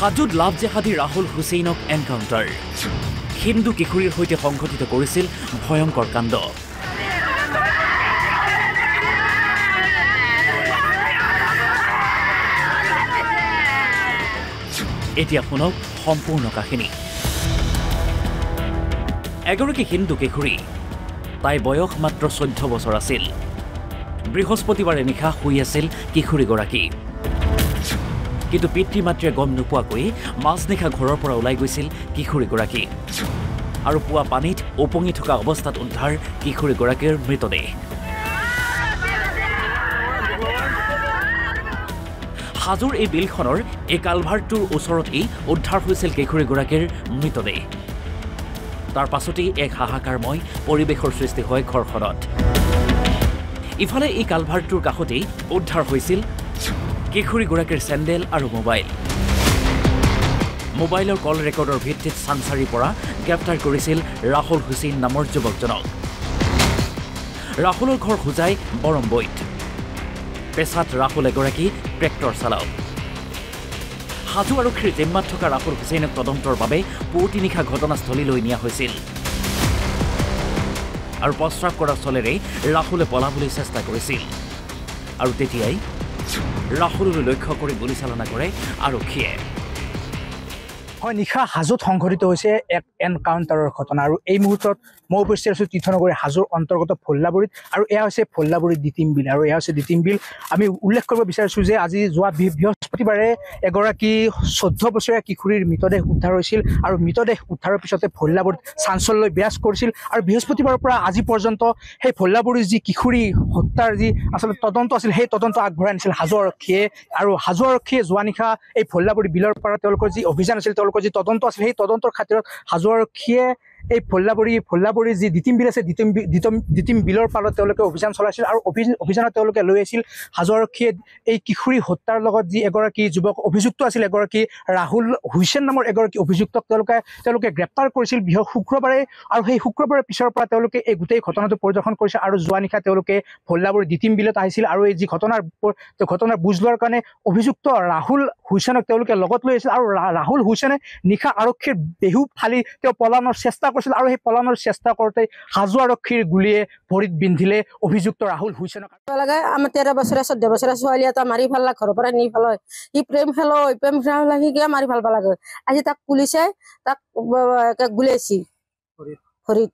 হাজোত লাভ জেহাদী ৰাহুল হুছেইনক এনকাউণ্টাৰ হিন্দু কিশোৰীৰ সৈতে সংঘটিত কৰিছিল ভয়ংকৰ কাণ্ড এতিয়া শুনক সম্পূৰ্ণ কাহিনী এগৰাকী হিন্দু কিশোৰী তাই বয়স মাত্ৰ 14 বছৰ আছিল বৃহস্পতিবাৰে নিশা শুই আছিল কিশোৰীগৰাকী কিন্তু পিতৃ মাতৃয়ে গম নোপোৱাকৈ মাজনিশা ঘৰৰ পৰা ওলাই গৈছিল কিশোৰীগৰাকী আৰু পুৱা পানীত উপঙি থকা অৱস্থাত উদ্ধাৰ কিশোৰীগৰাকীৰ মৃতদেহ হাজোৰ এই বিলখনৰ এই কালভাৰটোৰ ওচৰতেই উদ্ধাৰ হৈছিল কিশোৰীগৰাকীৰ মৃতদেহ তাৰ পাছতেই এক হাহাকাৰময় পৰিৱেশৰ সৃষ্টি হয় ঘৰখনত ইফালে এই কালভাৰটোৰ কাষতেই উদ্ধাৰ হৈছিল কিশোৰীগৰাকীৰ চেণ্ডেল আৰু মোবাইলৰ কল ৰেকৰ্ডৰ ভিত্তিত চাংচাৰিৰ পৰা গ্ৰেপ্তাৰ কৰিছিল ৰাহুল হুছেইন নামৰ যুৱকজনক ৰাহুলৰ ঘৰ হোজাই বৰমবৈত পেছাত ৰাহুল এগৰাকী ট্ৰেক্টৰ চালক হাজো আৰক্ষীৰ জিম্মাত থকা ৰাহুল হুছেইনক তদন্তৰ বাবে পুৱতি নিশা ঘটনাস্থলীলৈ নিয়া হৈছিল আৰু প্ৰস্ৰাৱ কৰা স্থলেৰে ৰাহুলে পলাবলৈ চেষ্টা কৰিছিল আৰু তেতিয়াই ৰাহুললৈ লক্ষ্য কৰি গুলীচালনা কৰে আৰক্ষীয়ে হয় নিশা হাজোত সংঘটিত হৈছে এক এনকাউণ্টাৰৰ ঘটনা আৰু এই মুহূৰ্তত মই উপস্থিত আছোঁ তীৰ্থনগৰী হাজোৰ অন্তৰ্গত ফল্লাবৰীত আৰু এয়া হৈছে ফল্লাবৰী দ্বিতীম বিল আৰু এয়া হৈছে দ্বিতীম বিল আমি উল্লেখ কৰিব বিচাৰিছোঁ যে আজি যোৱা বৃহস্পতিবাৰে এগৰাকী 14 বছৰীয়া কিশোৰীৰ মৃতদেহ উদ্ধাৰ হৈছিল আৰু মৃতদেহ উদ্ধাৰৰ পিছতে ফল্লাবৰীত চাঞ্চল্য বিৰাজ কৰিছিল আৰু বৃহস্পতিবাৰৰ পৰা আজি পৰ্যন্ত সেই ফল্লাবৰীৰ যি কিশোৰী হত্যাৰ যি আচলতে তদন্ত আছিল সেই তদন্ত আগবঢ়াই আনিছিল হাজো আৰক্ষীয়ে আৰু হাজো আৰক্ষীয়ে যোৱা নিশা এই ফল্লাবৰী বিলৰ পৰা তেওঁলোকৰ যি অভিযান আছিল যি তদন্ত আছিল সেই তদন্তৰ খাতিৰত হাজো আৰক্ষীয়ে এই ফল্লাবৰীৰ যি দ্বিতীম বিল আছে দ্বিতীম বিলৰ পাৰত তেওঁলোকে অভিযান চলাইছিল আৰু অভিযানত তেওঁলোকে লৈ আহিছিল হাজো আৰক্ষীয়ে এই কিশোৰী হত্যাৰ লগত যি এগৰাকী যুৱক অভিযুক্ত আছিল এগৰাকী ৰাহুল হুছেইন নামৰ এগৰাকী অভিযুক্তক তেওঁলোকে গ্ৰেপ্তাৰ কৰিছিল শুক্ৰবাৰে আৰু সেই শুক্ৰবাৰৰ পিছৰ পৰা তেওঁলোকে এই গোটেই ঘটনাটো পৰিদৰ্শন কৰিছিল আৰু যোৱা নিশা তেওঁলোকে ফল্লাবৰী দ্বিতীম বিলত আহিছিল আৰু এই যি ঘটনাৰ বুজ লোৱাৰ কাৰণে অভিযুক্ত ৰাহুল হুছেইনক তেওঁলোকে লগত লৈ আহিছিল আৰু ৰাহুল হুছেইনে নিশা আৰক্ষীৰ বেহু ফালি তেওঁ পলায়নৰ চেষ্টা কৰিছিল আৰু সেই পলায়নৰ চেষ্টা কৰোঁতে হাজো আৰক্ষীৰ গুলীয়ে ভৰিত বিন্ধিলে অভিযুক্ত ৰাহুল হুছেইনক লাগে আমাৰ 13 বছৰীয়া 14 বছৰীয়া ছোৱালী এটা মাৰি ভাল লাগে ঘৰৰ পৰা নি ভাল হয় সি প্ৰেম খেলা সি কিয় মাৰি ভাল লাগে আজি তাক পুলিচে তাক গুলিয়াইছি ভৰিত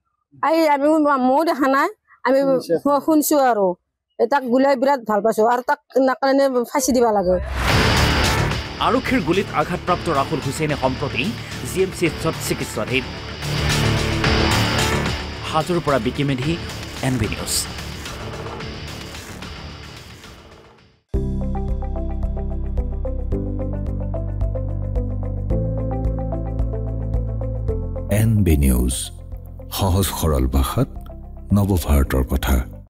আমি ময়ো দেখা নাই আমি শুনছো আৰু তাক গুলিয়াই বিৰাট ভাল পাইছো আৰু তাক নাকাৰণে ফাঁচি দিব লাগে আৰক্ষীৰ গুলীত আঘাতপ্ৰাপ্ত ৰাহুল হুছেইনে সম্প্ৰতি জিএমচিত চিকিৎসাধীন হাজোৰ পৰা Biki Medhi NB news NB news সহজ সৰল ভাষাত নৱভাৰতৰ কথা।